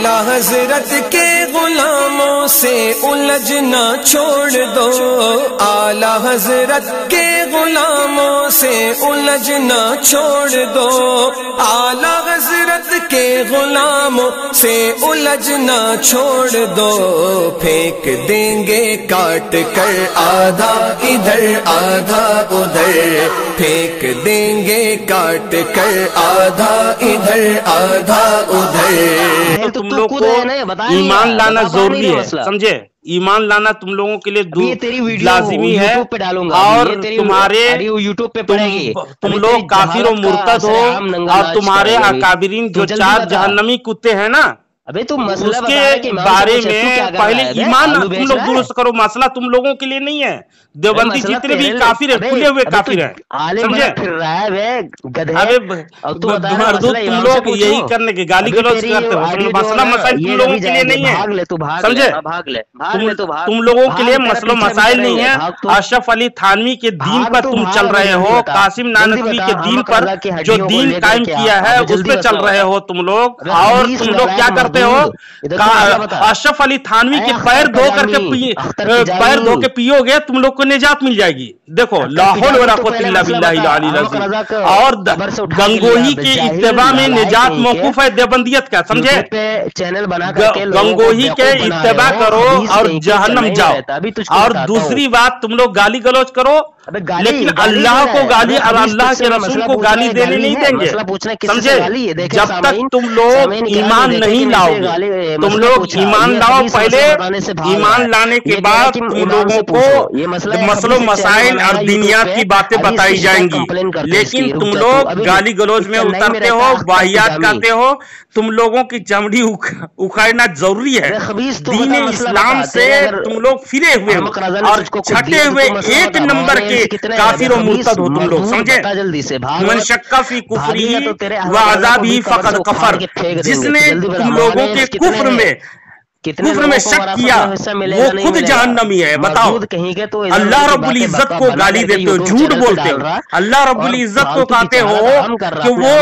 आला हजरत के गुलामों से उलझना छोड़ दो, आला हजरत के गुलामों से उलझना छोड़ दो, आला हजरत के गुलामों से उलझना छोड़ दो। फेंक देंगे काट कर आधा इधर आधा उधर, फेंक देंगे काट कर आधा इधर आधा उधर। तुम लोग को ईमान लाना जरूरी है, समझे? ईमान लाना तुम लोगों के लिए लाजिमी है। और तुम्हारे यूट्यूब पे पड़ेगी, तुम लोग काफिर और मुर्तद हो, और तुम्हारे अकाबिरीन जो चार जहन्नमी कुत्ते हैं ना, अबे तुम मसला उसके बारे में पहले ईमान तुम लोग दुरुस्त करो। मसला तुम लोगों के लिए नहीं है। देवबंदी जितने भी काफिर है, खुले हुए काफिर है, समझे? अबे मर्दूद तुम लोग यही करने के गाली गलौज करते हो। मसला मसाइल तुम लोगों के लिए नहीं है, समझे? तुम लोगों के लिए मसला मसाइल नहीं है। अशरफ अली थानवी के दीन पर तुम चल रहे हो, कासिम नानवी के दीन पर जो दीन कायम किया है उस पर चल रहे हो तुम लोग। और तुम लोग क्या करते हो? अशरफ अली थानवी के पैर धो के पियोगे, तुम लोग को निजात मिल जाएगी। देखो, लाहौल वला कुव्वता इल्ला बिल्लाहिल अलील अज़ीम। और गंगोही के इत्तिबा में निजात मौकूफ है देवबंदियत का, समझे? चैनल बना गंगोही के इत्तिबा करो और जहन्नम जाओ। और दूसरी बात, तुम लोग गाली गलौज करो, लेकिन अल्लाह को गाली और अल्लाह के रसूल को गाली देने नहीं देंगे, समझे? जब तक तुम लोग ईमान नहीं लाओगे, तुम लोग ईमान लाओ पहले। ईमान लाने के बाद तुम लोगों को मसलो मसाइल और दुनियात की बातें बताई जाएंगी। लेकिन तुम लोग गाली गलौज में उतरते हो, वाहियात करते हो। तुम लोगों की चमड़ी उखाड़ना जरूरी है। दीन इस्लाम से तुम लोग फिरे हुए हो और छटे हुए एक नंबर के काफिर और मुर्तद हो तुम लोग, समझे? मन शक्का फी कुफ्रिही व अज़ाबिही फ़क़द कफ़र। जिसने तुम लोगों के कुफ्र में शक किया वो खुद जहन्नमी है। बताओ, अल्लाह रब्बुल इज्जत को गाली देते हो, झूठ बोलते हो। अल्लाह रब्बुल इज्जत को कहते हो कि वो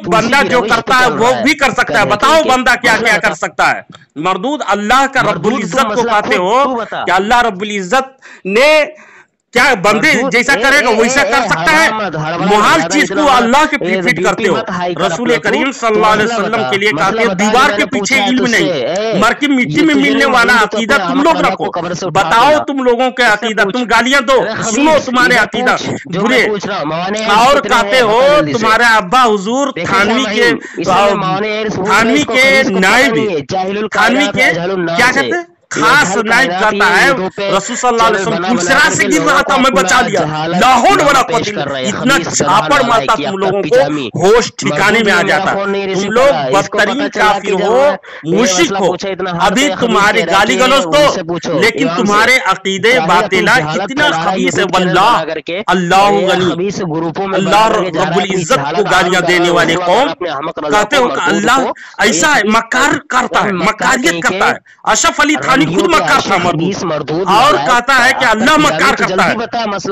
बंदा जो करता है वो भी कर सकता है। बताओ बंदा क्या क्या कर सकता है? मरदूद, अल्लाह का रब्बुल इज्जत को कहते हो कि अल्लाह रब्बुल इज्जत ने क्या बंदे जैसा करेगा वैसा कर सकता है? मुहाल चीज को अल्लाह के फिट करते हो। रसूल करीम सल्लल्लाहु अलैहि वसल्लम के लिए कहते हैं दीवार के पीछे इल्म नहीं, मर के मिट्टी में मिलने वाला अकीदा तुम लोग रखो। बताओ तुम लोगों के अकीदा, तुम गालियां दो, सुनो तुम्हारे अकीदा बुरे। और कहते हो तुम्हारे अब्बा हुजूर थानवी के नायब, थानवी के क्या कहते हैं, खास नायब करता है। रसूल सल्लल्लाहु अलैहि वसल्लम पुलसरा से गिर रहा था, मैं बचा लिया। लाहौल वाला इतना झापड़ मारता तुम लोगों को होश ठिकाने में आ जाता। तुम लोग बदतरीन काफिर हो, मुश्रिक हो। अभी तुम्हारे गाली गलौज तो, लेकिन तुम्हारे अकीदे बातिला इतना खबीस है। वल्लाह अल्लाह गनी, अल्लाह रब्बुल इज्जत को गालियां देने वाले कौम कहते हो कि अल्लाह ऐसा है, मकार करता है, मकारियत करता है। अशरफ अली थानवी खुद मक्कार था मरदूद, और कहता है कि अल्लाह मक्कार करता है।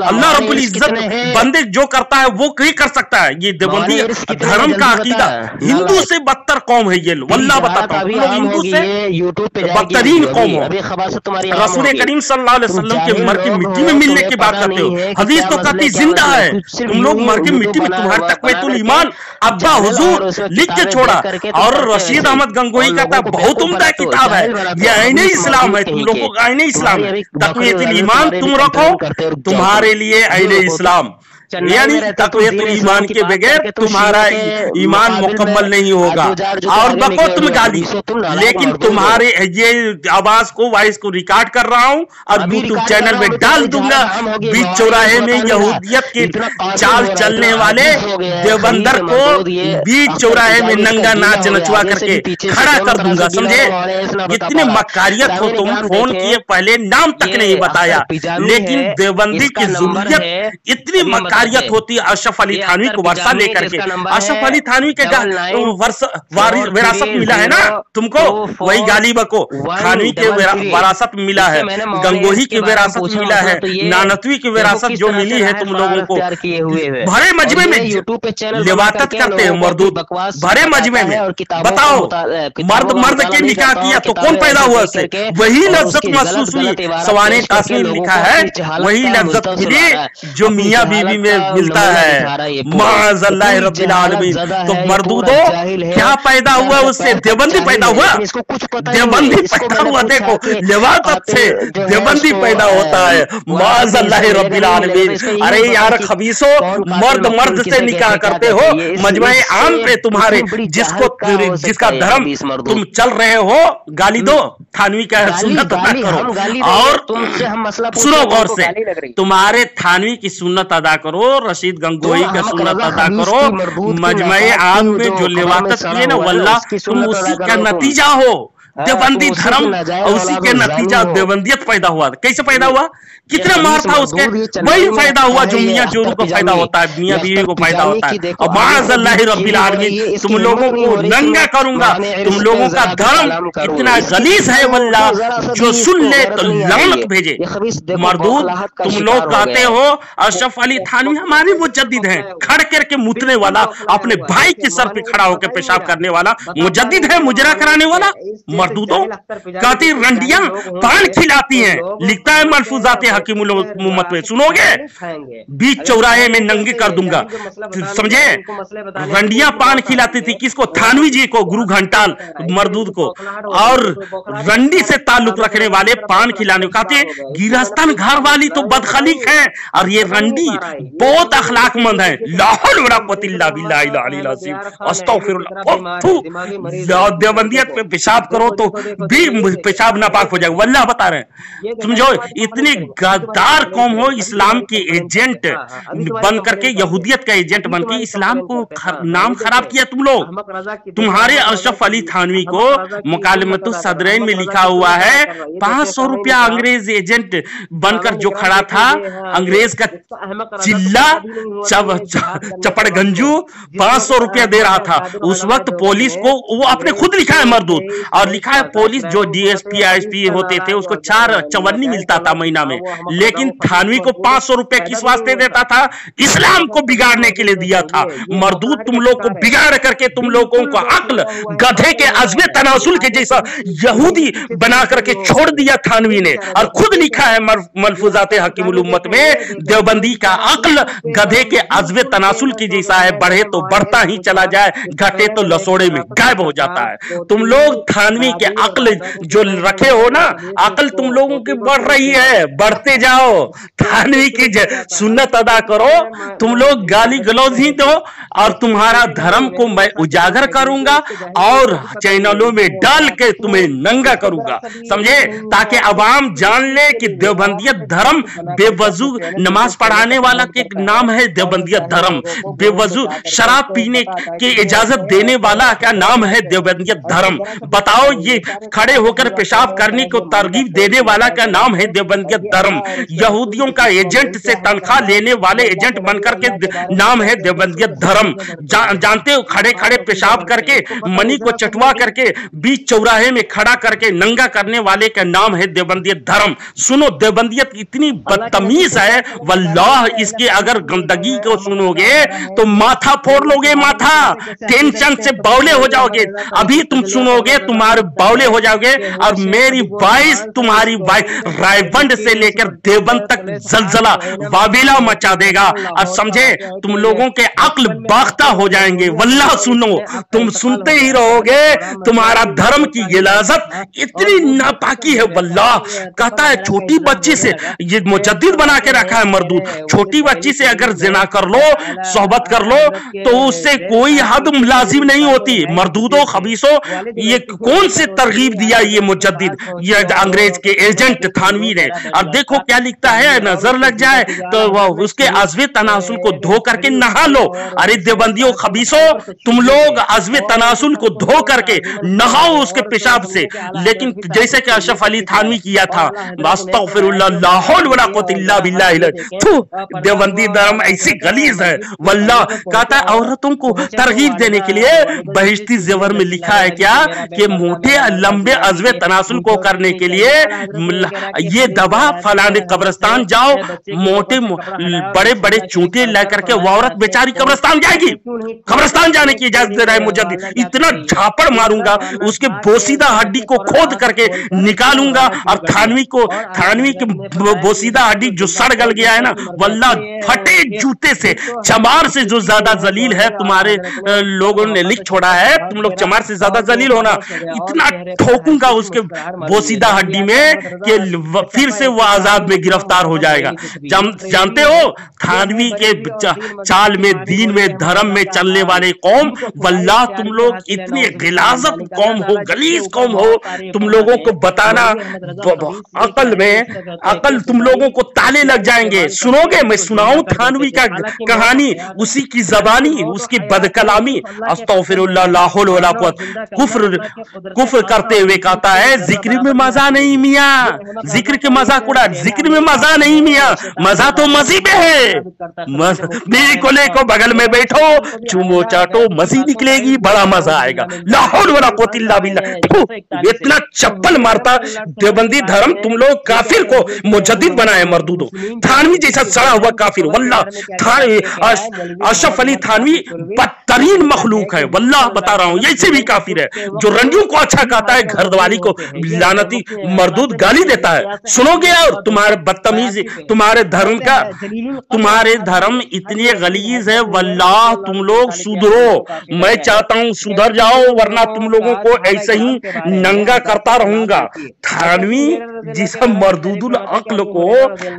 अल्लाह रब्बुल इज्जत बंदे जो करता है वो नहीं कर सकता है। ये देवबंदी धर्म का अकीदा। हिंदू से बदतर कौम है ये, वल्लाह बताता हूँ, हिंदू से बदतरीन कौम हो। रसूल करीम सल्लल्लाहु अलैहि वसल्लम के मर के मिट्टी में मिलने की बात करते हो। हदीस तो कहती जिंदा है, तुम लोग मर के मिट्टी में, तुम्हारे तक़वतुल ईमान अब्बा हुजूर लिख के छोड़ा। और रशीद अहमद गंगोही का बहुत उम्दा किताब है, ये आईने इस्लाम है। तुम लोग को आईने इस्लाम है, तक़वतुल ईमान तुम रखो, तुम्हारे लिए आईने इस्लाम, यानी तक़वतुल ईमान के बगैर तुम्हारा ईमान मुकम्मल नहीं होगा। और बको तुम गाली, लेकिन तुम्हारे ये आवाज को, वॉइस को रिकॉर्ड कर रहा हूँ और यूट्यूब चैनल में डाल दूंगा। बीच चौराहे में यहूदियत के चाल चलने वाले देवबंदर को बीच चौराहे में नंगा नाच नचवा करके खड़ा कर दूंगा, समझे? इतने मकारियत हो तुम। फोन किए पहले नाम तक नहीं बताया, लेकिन देवबंदी की ज़ुर्रियत इतनी शरियत होती है अशरफ अली थानवी को वर्षा लेकर के। अशरफ अली थानवी के विरासत मिला है ना तुमको, वही गालिब को थानवी के विरासत मिला है, गंगोही की विरासत मिला है, नानतवी की विरासत जो मिली है तुम लोगों को। भरे मजमे में लिवातत करते हैं मर्दूद, भरे मजमे में। बताओ मर्द के निकाह किया तो कौन पैदा हुआ उससे? वही लज्जत महसूस हुई, सवाने तास्मीर लिखा है, वही लज्जत मिली जो मियाँ बीवी में मिलता है। माअज़ल्लाह रब्बिल आलमीन। तो मर्दूदो क्या पैदा हुआ उससे? देवबंदी पैदा हुआ, देवबंदी पैदा हुआ। देखो लिवातत से देवबंदी पैदा होता है। माअज़ल्लाह रब्बिल आलमीन। अरे यार खबीसो, मर्द से निकाह करते हो मजमे आम पे तुम्हारे, जिसका धर्म तुम चल रहे हो, गाली दो, थानवी का सुन्नत अदा करो। और सुनो गौर से, तुम्हारे थानवी की सुन्नत अदा करो, रशीद गंगोही का सुन्नत अदा करो। मजमे आम में जो लिवातत किए ना वल्लाह तुम उसी का नतीजा हो, देवबंदी धर्म, और उसी के नतीजा देवबंदियत पैदा हुआ। कैसे पैदा हुआ? कितना मार था उसके, वही फायदा हुआ जो मियाँ जोरू को फायदा होता है, मियाँ बीवी को फायदा होता है। और माअज़ल्लाह रब्बिल आलमीन, तुम लोगों को नंगा करूंगा। तुम लोगों का धर्म इतना गलीज है वल्लाह, जो सुन ले तो लानत भेजे। मर्दूद, तुम लोग कहते हो अशरफ अली थानवी हमारे मुजद्दिद हैं, खड़ करके मुतने वाला, अपने भाई के सर पे खड़ा होकर पेशाब करने वाला मुजद्दिद है, मुजरा कराने वाला। मर्दूदों कहती रंडियां पान खिलाती हैं, लिखता है मलफूजात हकीमुल उम्मत में, सुनोगे? बीच चौराहे में नंगे कर दूंगा, समझे? रंडियां पान खिलाती थी किसको? थानवी जी को, गुरु घंटाल मर्दूद को। और रंडी से ताल्लुक रखने वाले पान खिलाने को कहते हैं गिरहस्थान घर वाली तो बदखलीक है, और ये रंडी बहुत अखलाकमंद है। ला हौल वला कुव्वता इल्ला बिल्लाहिल अलील अज़ीम। अस्तगफिरुल्लाह। देवबंदियत पे पेशाब करो तो भी पेशाब नापाक हो जाएगा, वल्लाह बता रहे हैं। समझो, इतनी गद्दार कौम हो, इस्लाम के एजेंट बन करके, यहूदियत का एजेंट बन के इस्लाम को नाम खराब किया तुम लोग। तुम्हारे अशरफ अली थानवी को मुकालमतुस सदरैन में लिखा हुआ है 500 रुपया अंग्रेज एजेंट बनकर जो खड़ा था, अंग्रेज का चिल्ला चपड़गंजू 500 रुपया दे रहा था उस वक्त पुलिस को। वो आपने खुद लिखा है मर्दूद, और लिखा है पुलिस जो डीएसपी आईएसपी होते थे उसको 454 मिलता था महीना में, लेकिन थानवी को 500 रुपए किस वास्ते देता था? इस्लाम को बिगाड़ने के लिए दिया था। मर्दूद, तुम लोग को बिगाड़ करके तुम लोगों को अक्ल गधे के अज़्वे तनासुल के जैसा यहूदी बना करके छोड़ दिया थानवी ने। और खुद लिखा है मलफूजात हकीमुल उम्मत में, देवबंदी का अक्ल गधे के अज़्वे तनासुल की जैसा है, बढ़े तो बढ़ता ही चला जाए, घटे तो लसोड़े में गायब हो जाता है। तुम लोग थानवी के अक्ल जो रखे हो ना, अक्ल तुम लोगों की बढ़ रही है, बढ़ते जाओ, थानवी की सुन्नत अदा करो। तुम लोग गाली गलौज ही दो, और तुम्हारा धर्म को मैं उजागर करूंगा और चैनलों में डाल के तुम्हें नंगा करूंगा, समझे? ताकि अवाम जान ले कि देवबंदियत धर्म बेवजू नमाज पढ़ाने वाला के नाम है देवबंदियत धर्म, बेवजू शराब पीने की इजाजत देने वाला का नाम है देवबंदियत धर्म। बताओ, ये खड़े होकर पेशाब करने को तरगीब देने वाला का नाम है देवबंदियत धर्म। यहूदियों का एजेंट से तनख्वाह लेने वाले एजेंट बनकर के नाम है देवबंदियत धर्म। जानते हो, खड़े खड़े पेशाब करके मनी को चटवा करके बीच चौराहे में खड़ा करके नंगा करने वाले का नाम है देवबंदियत धर्म। सुनो, देवबंदियत इतनी बदतमीज है वल्लाह, इसके अगर गंदगी को सुनोगे तो माथा फोड़ लोगे, माथा, टेंशन से बावले हो जाओगे। अभी तुम सुनोगे तुम्हारे बावले हो जाओगे। और मेरी वॉइस तुम्हारी रायबंद से लेकर देवबंद तक जलजला वाबेला मचा देगा, और समझे तुम लोगों के अक्ल बाख्ता हो जाएंगे। वल्लाह सुनो, तुम सुनते ही रहोगे। तुम्हारा धर्म की गिलाजत इतनी नापाकी है वल्लाह। कहता है छोटी बच्ची से, ये मुजद्दिद बना के रखा है मर्दूद, छोटी बच्ची से अगर जिना कर लो, सोहबत कर लो, तो उससे कोई हद लाजिम नहीं होती। मर्दूदो खबीसो, ये कौन से तरगीब दिया ये मुजद्दिद, ये अंग्रेज के एजेंट थानवी ने। और देखो क्या लिखता है, नजर लग जाए तो उसके अज़्वे तनासुल को धो करके नहा लो। अरे देवबंदियों खबीसो, तुम लोग अज़्वे तनासुल को धो करके नहाओ उसके पेशाब से। लेकिन जैसे कि अशरफ अली थानवी किया था, अस्तगफिरुल्लाह, ला हौल वला कुव्वता इल्ला बिल्लाह। देवबंदी धर्म ऐसी गलीज है वल्लाह। कहता है औरतों को तरगीब देने के लिए बहिश्ती ज़ेवर में लिखा है क्या कि मोटे लंबे अज़्वे तनासुल को करने के लिए ये दवा फलाने कब्रिस्तान जाओ, मोटे बड़े बड़े चूंटे लेकर के वो औरत बेचारी कब्रिस्तान जाएगी। कब्रिस्तान जाने की इजाजत दे रहा है मुजद्दिद। इतना झापड़ मारूंगा, उसके बोसीदा हड्डी को खोद करके निकालूंगा। और थानवी की बोसीदा हड्डी जो सड़ गल गया है ना वल्लाह, फटे जूते से, चमार से जो ज्यादा जलील है, तुम्हारे लोगों ने लिख छोड़ा है, तुम लोग चमार से ज्यादा जलील होना। इतना ठोकूंगा उसके बोसीदा हड्डी में कि फिर से वो आजाद में गिरफ्तार हो जाएगा। जानते हो थानवी के चाल में, दीन में, धर्म में चलने वाले कौम, वल्लाह तुम लोग इतनी गिलाजत कौम हो, गलीज कौम हो, तुम लोगों को बताना अकल तुम लोगों को ताले लग जाएंगे। सुनोगे, मैं सुनाऊं थानवी का कहानी, उसी की जबानी, उसकी बदकलामी। अस्तगफिरुल्लाह, ला हौल वला कुव्वता। कुफ्र करते हुए कहता है जिक्र में मजा नहीं मियाँ, जिक्र के मजाक उड़ा, जिक्र में मजा नहीं मियाँ, मजा तो मजी में है। बीवी को लेको बगल में बैठो, चूमो चाटो, मजी निकलेगी, बड़ा मजा आएगा। ला हौल वला कुव्वता इल्ला बिल्लाह। इतना चप्पल मारता देवबंदी धर्म, तुम लोग काफिर को मुजद्दिद बनाए मर्दूदो। थानवी जैसा सड़ा हुआ काफिर, वल्लाह अशरफ अली थानवी बदतरीन मखलूक है, वल्लाह बता रहा हूं। ऐसे भी काफिर है जो रंडियों को अच्छा कहता है, घरद्वारी को लानती मर्दूद गाली देता है। सुनोगे और तुम्हारे बदतमीज, तुम्हारे धर्म इतने गलीज है, वल्लाह तुम लोग सुधरो। मैं चाहता हूं सुधर जाओ, वरना तुम लोगों को ऐसे ही नंगा करता रहूंगा। थानवी जिस मर्दूदुल अक्ल को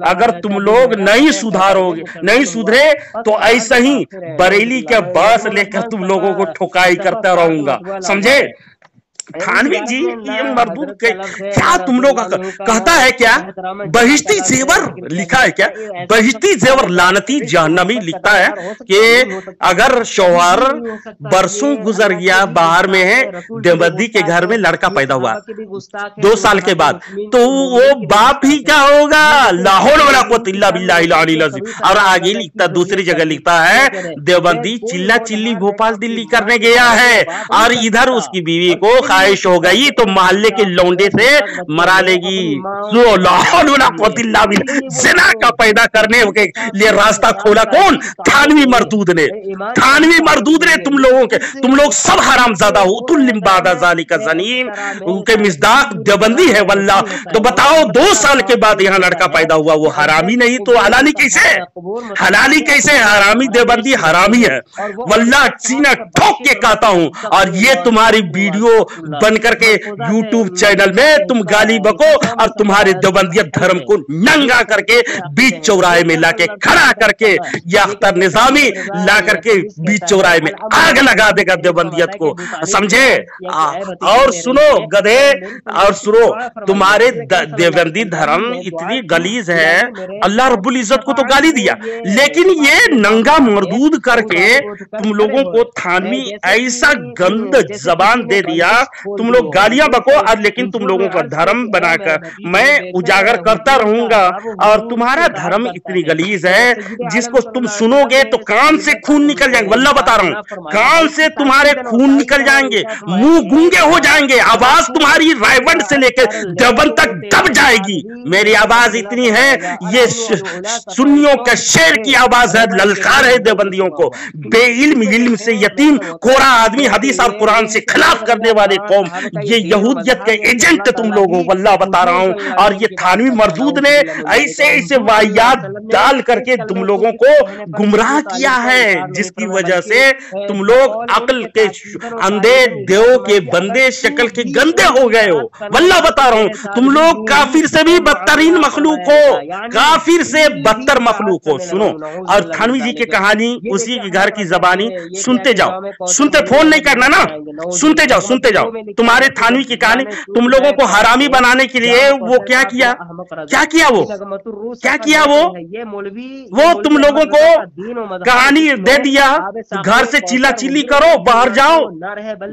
अगर तुम लोग नहीं सुधारोगे, नहीं सुधरे, तो ऐसा ही बरेली के बास लेकर तुम लोगों को ठुकाई करता रहूंगा, समझे। थानवी जी ये मर्दूद क्या तुम लोग कहता है क्या, बहिश्ती ज़ेवर लिखा है क्या, बहिश्ती ज़ेवर लानती जहन्नमी लिखता है कि अगर शौहर बरसों गुजर गया, बाहर में है, देवबंदी के घर में लड़का पैदा हुआ 2 साल के बाद, तो वो बाप ही क्या होगा, ला हौल वला कुव्वता इल्ला बिल्लाहिल अलील अज़ीम। और आगे लिखता, दूसरी जगह लिखता है देवबंदी चिल्ला चिल्ली भोपाल दिल्ली करने गया है, और इधर उसकी बीवी को ख्वाहिश हो गई तो मोहल्ले के लौंडे से मरा लेगी। ज़िना का पैदा करने के लिए रास्ता खोला कौन, थानवी मर्दूद ने। थानवी मर्दूद ने तुम लोग सब हरामजादा हो। तुल्लिम बादा ज़ालिका ज़नीन, उनके मिज़दाक देवबंदी है वल्लाह। तो बताओ 2 साल के बाद यहाँ लड़का पैदा हुआ, वो हरामी नहीं तो हलाली कैसे, हलाली कैसे, हरामी देवबंदी हरामी है वल्लाह, सीना ठोक के कहता हूं। और ये तुम्हारी वीडियो बन करके यूट्यूब चैनल में तुम गाली बको और तुम्हारे देवबंदियत धर्म को नंगा करके बीच चौराहे में लाके खड़ा करके, या अख्तर निजामी ला करके बीच चौराहे में आग लगा देगा देवबंदियत को, समझे। और सुनो गधे, और सुनो, तुम्हारे देवबंदी धर्म इतनी गलीज है, अल्लाह रब्बुल इज्जत को तो गाली दिया, लेकिन ये नंगा मर्दूद करके तुम लोगों को थानवी ऐसा गंद जबान दे दिया, तुम लोग गालियां बको, और लेकिन तुम लोगों का धर्म बनाकर मैं उजागर करता रहूंगा। और तुम्हारा धर्म इतनी गलीज है जिसको तुम सुनोगे तो कान से खून निकल जाएंगे, वल्लाह बता रहा हूं, कान से तुम्हारे खून निकल जाएंगे, मुंह गूंगे हो जाएंगे, आवाज तुम्हारी रायबंद से लेकर देवबंद तक दब जाएगी। मेरी आवाज इतनी है, ये सुन्नियों का शेर की आवाज है, ललकार है देवबंदियों को। इल्म से यतीम कोरा आदमी, हदीस और कुरान से खिलाफ करने वाले कौम, ये यहूदियत के एजेंट तुम लोग हो, वल्लाह बता रहा हूं। और ये थानवी मर्दूद ने ऐसे ऐसे वाहियात डाल करके तुम लोगों को गुमराह किया है, जिसकी वजह से तुम लोग अक्ल के अंधे, देव के बंदे, शक्ल के गंदे हो गए हो, वल्लाह बता रहा हूं। तुम लोग काफिर से भी बदतरीन मखलूक हो, काफिर से बदतर मखलूक हो। सुनो, और थानवी जी की कहानी, उसी के घर की जबानी सुनते जाओ, सुनते, फोन नहीं करना ना, सुनते जाओ, सुनते जाओ। तुम्हारे थानवी की कहानी, तुम लोगों को हरामी बनाने के लिए वो क्या किया, वो तुम लोगों को कहानी दे दिया, घर से चिल्ला चिल्ली करो, बाहर जाओ,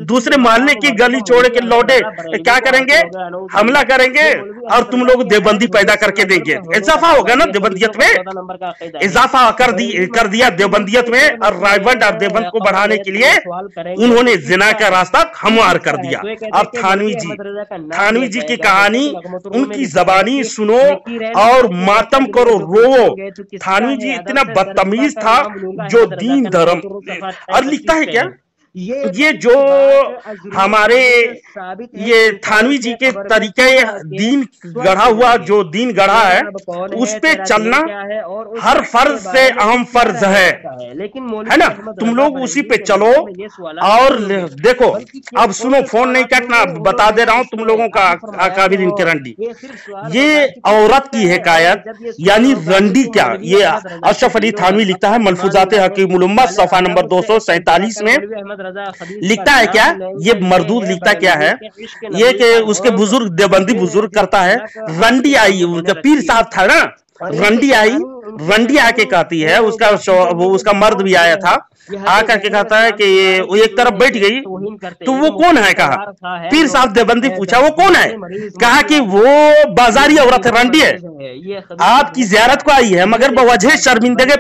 दूसरे मोहल्ले की गली छोड़ के लौटे क्या करेंगे, हमला करेंगे और तुम लोग देवबंदी पैदा करके देंगे। इजाफा होगा ना देवबंदियत में, इजाफा कर दिया देवबंदियत में, और रायबंद और देवबंद को बढ़ाने के लिए उन्होंने जिना का रास्ता हमवार कर दिया। और थानवी जी की कहानी उनकी जबानी सुनो और मातम करो, रोवो। थानवी जी इतना बदतमीज था जो दीन धर्म, और लिखता है क्या, ये जो हमारे ये थानवी जी के तरीके दीन गढ़ा हुआ, जो दीन गढ़ा है उस पे चलना हर फर्ज से अहम फर्ज है ना, तुम लोग उसी पे चलो। और देखो अब सुनो, फोन नहीं काटना, बता दे रहा हूं तुम लोगों का अकाबिरीन के रंडी, ये औरत की हिकायत यानी रंडी क्या, ये अशरफ अली थानवी लिखता है मलफूजाते हकीमुल उम्मत सफा नंबर 247 में लिखता है क्या, ये मरदूद लिखता क्या है, ये कि उसके बुजुर्ग देवबंदी बुजुर्ग करता है, रंडी आई, पीर साहब था ना, रंडी आई, रंडी आके कहती है, उसका मर्द भी आया था, आकर के कहता है कि वो एक तरफ बैठ गई, तो वो कौन है, कहा पीर साहब देवबंदी पूछा वो कौन है, कहा कि वो बाजारी औरत है, रंडी है, आपकी ज़ियारत को आई है मगर बवजह शर्मिंदगी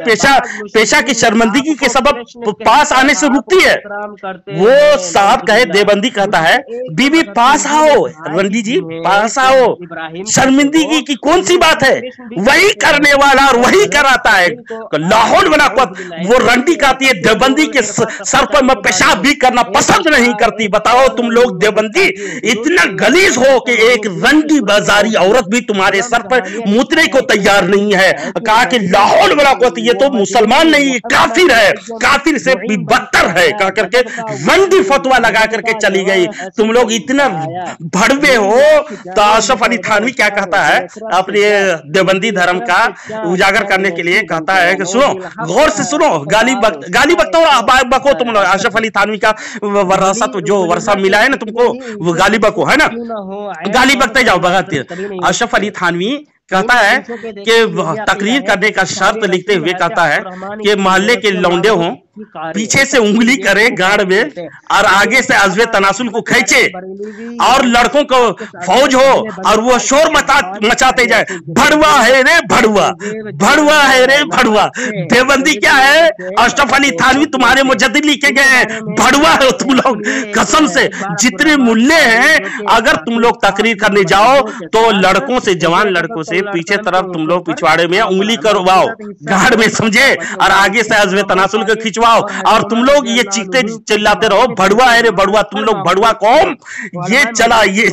पेशा की शर्मिंदगी के सबब पास आने से रुकती है। वो साहब कहे, देवबंदी कहता है बीबी पास आओ, रंडी जी पास आओ, शर्मिंदगी की कौन सी बात है, वही करने वाला और वही कराता है, लाहौल बना। वो रंडी कहती है देवबंदी के सर पर मैं पेशाब भी करना पसंद नहीं करती। बताओ तुम लोग देवबंदी इतना गलीज हो कि एक रंडी बाजारी औरत भी तुम्हारे सर पर मूतने को तैयार नहीं है। कहा कि लाहौल बड़ा ये तो मुसलमान नहीं काफिर है, काफिर से भी बदतर है, कहा करके रंडी फतवा लगा करके चली गई। तुम लोग इतना भड़वे हो। तो अशरफ अली थानवी क्या कहता है अपने देवबंदी धर्म का उजागर करने के लिए, कहता है कि सुनो, गौर से सुनो, गाली बकता हो बको तुम लोग। अशरफ अली थानवी का वरासत जो वर्षा मिला है ना तुमको, वो गाली बको है ना, गाली बकते जाओ बगाते। अशरफ अली थानवी कहता है कि तकरीर करने का शर्त लिखते हुए कहता है कि मोहल्ले के लौंडे हों, पीछे से उंगली करे गाड़ में और आगे से अज़्वे तनासुल को खींचे, और लड़कों को फौज हो और वो शोर मचाते जाए, भड़वा है रे भड़वा, भड़वा है रे भड़वा। देवबंदी क्या है, अशरफ अली थानवी तुम्हारे मुजद्दिद लिखे गए हैं, भड़वा हो तुम लोग। कसम से जितने मुल्ले हैं, अगर तुम लोग तकरीर करने जाओ तो लड़कों से, जवान लड़कों से पीछे तरफ तुम लोग पिछवाड़े में उंगली करवाओ गाड़ में, समझे, और आगे से अज़्वे तनासुल को खिंचवाओ, और तुम लोग ये चीखते चिल्लाते रहो, भड़वा है रे भड़वा। तुम लोग भड़वा कौम, ये चला ये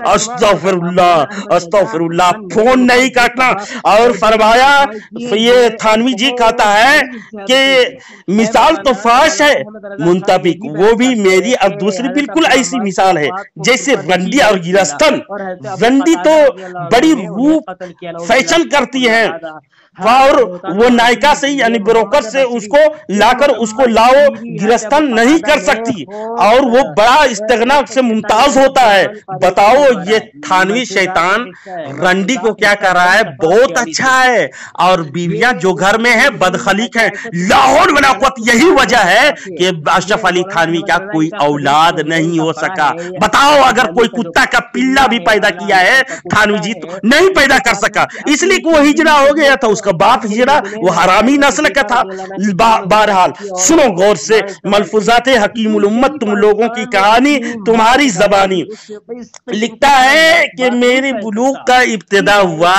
अस्तगफिरुल्लाह अस्तगफिरुल्लाह। फोन नहीं काटना। और फरमाया ये थानवी जी कहता है कि मिसाल तो फाश है मुंतबिक, वो भी मेरी और दूसरी बिल्कुल ऐसी मिसाल है जैसे रंडी और गिरस्तन। रंडी तो बड़ी रूप फैशन करती है, और वो नायिका से यानी ब्रोकर से उसको लाकर उसको लाओ गिरस्तन नहीं कर सकती, और वो बड़ा इस्तिगना से मुमताज होता है। बताओ ये थानवी शैतान रंडी को क्या कर रहा है, बहुत अच्छा है, और बीवियां जो घर में है बदखलीक है, लाहौल वलाक़ुव्वत। यही वजह है कि अशरफ अली थानवी का कोई औलाद नहीं हो सका। बताओ अगर कोई कुत्ता का पिल्ला भी पैदा किया है थानवी जी तो नहीं पैदा कर सका, इसलिए कि वो हिजड़ा हो गया था, उसका बाप हिजड़ा, वो हरामी नस्ल का था। बहरहाल सुनो गौर से, मलफूजाते हकीमुल उम्मत, तुम लोगों की कहानी तुम्हारी जबानी। लिखता है कि मेरे बुलूग का इब्तिदा हुआ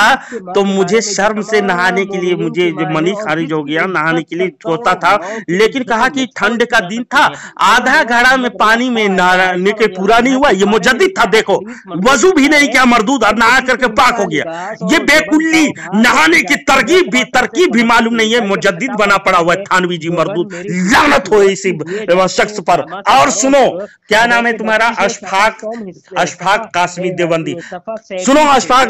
तो मुझे शर्म से नहाने के लिए, मुझे मनी खारिज हो गया, नहाने के लिए होता था, लेकिन कहा कि ठंड का दिन था, आधा घड़ा में पानी में नहाने के पूरा नहीं हुआ। ये मुजद्दिद था, देखो वजू भी नहीं किया मरदूद, और नहा करके पाक हो गया। ये बेकुल्ली नहाने की तरकीब तरकीब भी मालूम नहीं है, मुजद्दिद बना पड़ा हुआ है थानवी जी मर्दूद, लानत हो इसी शख्स पर। और सुनो, क्या नाम है तुम्हारा? अशफाक कासमी देवबंदी। सुनो अशफाक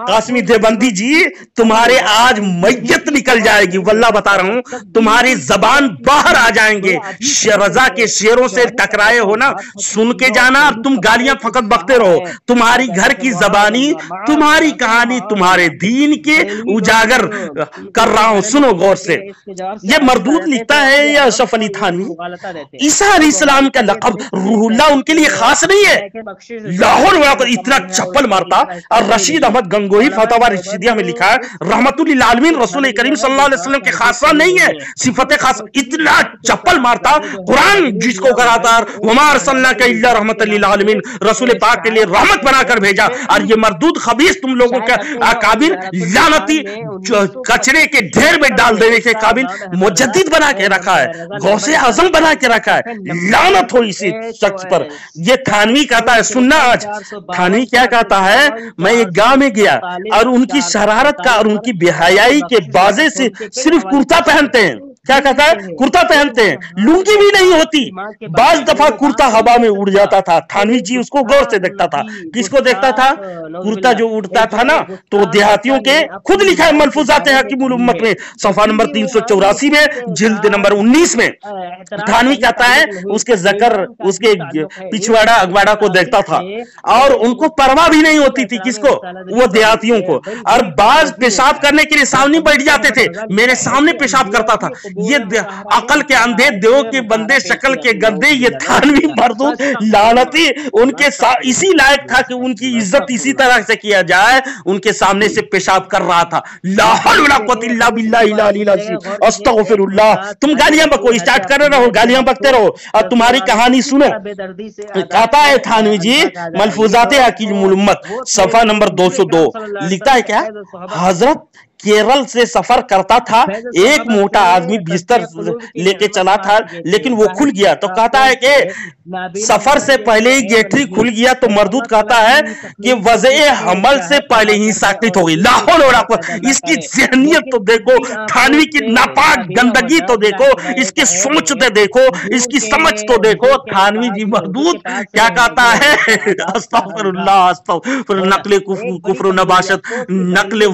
कासमी देवबंदी जी, तुम्हारे आज मैयत निकल जाएगी, वल्लाह बता रहा हूं, तुम्हारी जबान बाहर आ जाएंगे। रजा के शेरों से टकराए हो ना, सुन के जाना, और तुम गालियां फकत बकते रहो। तुम्हारी घर की जबानी, तुम्हारी कहानी, तुम्हारे दीन के उजागर कर रहा हूं, सुनो गौर से। ये मर्दूद लिखता है या अशरफ अली थानवी, ईसा अलैहिस्सलाम का लक़ब रूहुल्लाह उनके लिए खास नहीं है। लाहौर वाला इतना चप्पल मारता। और रशीद अहमद गंगोही फतवा रशीदिया में लिखा है, रहमतुल लिल आलमीन रसूल करीम सल्लल्लाहु अलैहि वसल्लम के खासा नहीं है, सिफत खास। इतना चप्पल मारता। कुरान जिसको कराता, वमा अरसलनाका इल्ला रहमतल लिल आलमीन, रसूल पाक के लिए रहमत बनाकर भेजा। और ये मर्दूद खबीस तुम लोगों का काबिल, लानती कचरे के ढेर में डाल देने के काबिल मुजद्दिद बना के रखा है, गौसे आजम बना के रखा है। लानत हो इसी शख्स पर। ये थानवी कहता है, सुनना आज थानवी क्या कहता है, मैं एक गांव में गया और उनकी शरारत का और उनकी बेहयाई के बाजे से सिर्फ कुर्ता पहनते हैं। क्या कहता है? कुर्ता पहनते हैं, लुंगी भी नहीं होती। बाज दफा कुर्ता हवा में उड़ जाता था। थानवी जी उसको गौर से देखता था। किसको देखता था? कुर्ता जो उड़ता था ना, तो देहातियों के, खुद लिखा है मलफूजात हकीमुल उम्मत में, सफा नंबर 384 में, जिल्द नंबर 19 में। थानवी कहता है उसके जकर, उसके पिछवाड़ा अगवाड़ा को देखता था और उनको परवाह भी नहीं होती थी। किसको? वो देहातियों को। और बाज पेशाब करने के लिए सामने बैठ जाते थे, मेरे सामने पेशाब करता था। ये अकल के अंधे, देव के बंदे, शक्ल के गंदे, ये थानवी मर्दूद लानती उनके इसी लायक था कि उनकी इज्जत इसी तरह से किया जाए। उनके सामने से पेशाब कर रहा था। ला हौल वला कुव्वता इल्ला बिल्लाहिल अलील अज़ीम, अस्तगफिरुल्लाह। तुम गालियां बको, स्टार्ट कर रहे हो, गालियां बकते रहो और तुम्हारी कहानी सुनो। कहता है थानवी जी मलफूजात हकीमुल उम्मत, सफा नंबर 202, लिखता है क्या? हजरत केरल से सफर करता था, एक मोटा आदमी बिस्तर लेके चला था लेकिन वो खुल गया। तो कहता है कि सफर से पहले ही गेटरी खुल गया। तो मर्दूद कहता है कि वज़े हमल से पहले ही साकित हो गई। लाहौल इसकी ज़हनियत तो देखो, थानवी की नापाक गंदगी तो देखो, इसकी सोच तो देखो, इसकी समझ तो देखो। थानवी जी मर्दूद क्या कहता है? अस्तगफिरुल्लाह, अस्तगफिरुल्लाह, नकले कुफ्र नबाशत, नकले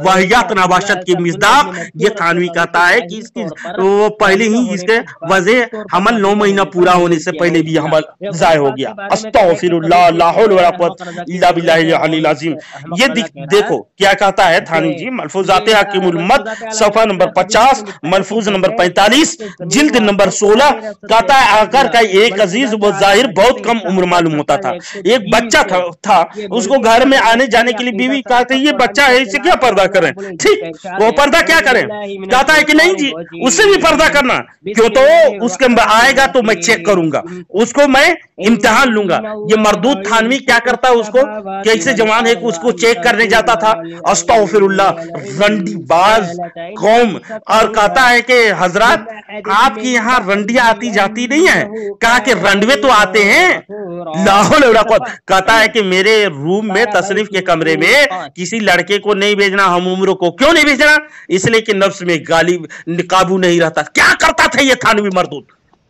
वाहियात नबाशत की मिज़दाक। ये थानवी कहता है कि इसकी वो पहले ही इसके वज़े हमल 9 महीना पूरा होने से पहले भी हमल ज़ाय हो गया। अस्तगफिरुल्लाह, ला हौल वला कुव्वता इल्ला बिल्लाहिल अलील अज़ीम। ये देखो क्या कहता है थानवी जी, मलफूजात हकीमुल उम्मत, सफा नंबर 50, मलफूज नंबर 45, जिल्द नंबर 16। कहता है आकर का एक अजीज वो जाहिर बहुत कम उम्र मालूम होता था। एक बच्चा था, उसको घर में आने जाने के लिए बीवी कहते ये बच्चा है, इसे क्या पर्दा करें? ठीक, वो पर्दा क्या करें? कहता है कि नहीं जी, उससे भी पर्दा करना। क्यों? तो उसके आएगा तो मैं चेक करूंगा, उसको मैं इम्तिहान लूंगा। ये मर्दूद थानवी क्या करता है? उसको कैसे जवान है कि उसको चेक करने जाता था। अस्तगफिरुल्लाह, रंडीबाज कौम। और कहता है कि हजरत आपकी यहाँ रंडियां आती जाती नहीं है? कहा कि रंडवे तो आते हैं। लाहौल कहता है कि मेरे रूम में, तशरीफ के कमरे में किसी लड़के को नहीं भेजना, हम उम्र को। क्यों नहीं भेजना? इसलिए कि नफ्स में गाली काबू नहीं रहता। क्या करता था ये थानवी मर्दूद?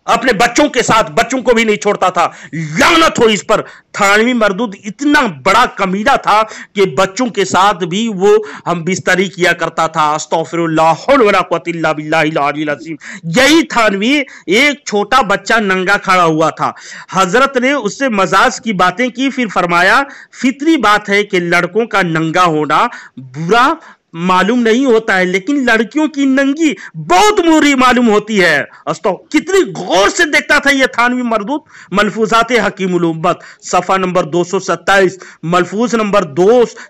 अपने बच्चों के साथ, बच्चों को भी नहीं छोड़ता था। लानत हो इस पर। थानवी मर्दूद इतना बड़ा कमीना था कि बच्चों के साथ भी वो हम बिस्तरी किया करता था। अस्तगफिरुल्लाह, हौल वला कुव्वता इल्ला बिल्लाहिल अलील अज़ीम। यही थानवी, एक छोटा बच्चा नंगा खड़ा हुआ था, हजरत ने उससे मजाज की बातें की, फिर फरमाया फितरी बात है कि लड़कों का नंगा होना बुरा मालूम नहीं होता है, लेकिन लड़कियों की नंगी बहुत बुरी मालूम होती है। कितनी गौर से देखता था ये थानवी मर्दूद। मलफूजात हकीमुल उम्मत, सफा नंबर 227, मलफूज नंबर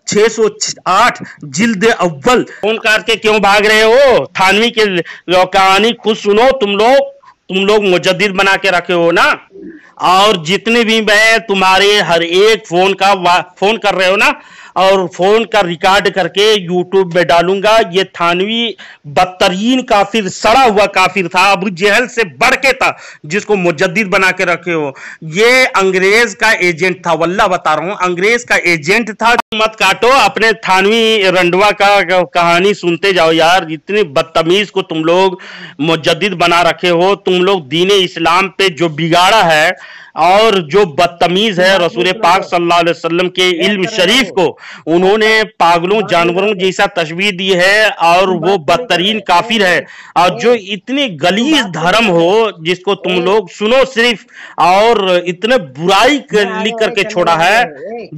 608, जिल्द अव्वल। फोन करके क्यों भाग रहे हो? थानवी के कहानी खुद सुनो। तुम लोग मुजद्दिद बना के रखे हो ना, और जितने भी मैं तुम्हारे हर एक फोन कर रहे हो ना, और फोन का रिकॉर्ड करके यूट्यूब में डालूंगा। ये थानवी बदतरीन काफिर, सड़ा हुआ काफिर था, अबू जहल से बढ़ के था, जिसको मुजद्दिद बना के रखे हो। ये अंग्रेज का एजेंट था, वल्लाह बता रहा हूं, अंग्रेज का एजेंट था। मत काटो, अपने थानवी रंडवा का कहानी सुनते जाओ यार। इतने बदतमीज को तुम लोग मुजद्दिद बना रखे हो। तुम लोग दीन इस्लाम पे जो बिगाड़ा है और जो बदतमीज है रसूल पाक सल्लल्लाहु अलैहि वसल्लम के इल्म शरीफ को, उन्होंने पागलों जानवरों जैसा तशबीह दी है और वो बदतरीन काफिर है। और जो इतने गलीज धर्म हो जिसको तुम लोग सुनो सिर्फ, और इतने बुराई लिख करके छोड़ा है,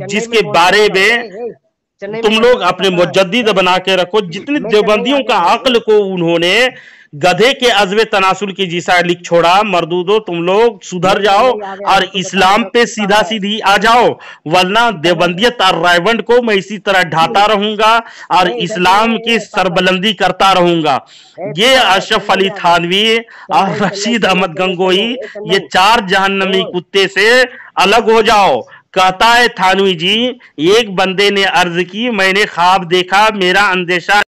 जिसके बारे में तुम लोग अपने मुजद्दिद बना के रखो। जितने देवबंदियों का अक्ल को उन्होंने गधे के अज़्वे तनासुल की जैसा लिख छोड़ा। मर्दूदो, तुम लोग सुधर जाओ और इस्लाम पे सीधा सीधी आ जाओ, वरना देवबंदियत और रायवंड को मैं इसी तरह ढाता रहूंगा और इस्लाम की सरबलंदी करता रहूंगा। ये अशरफ अली थानवी और रशीद अहमद गंगोही, ये चार जहन्नमी कुत्ते से अलग हो जाओ। कहता है थानवी जी, एक बंदे ने अर्ज की, मैंने ख्वाब देखा, मेरा अंदेशा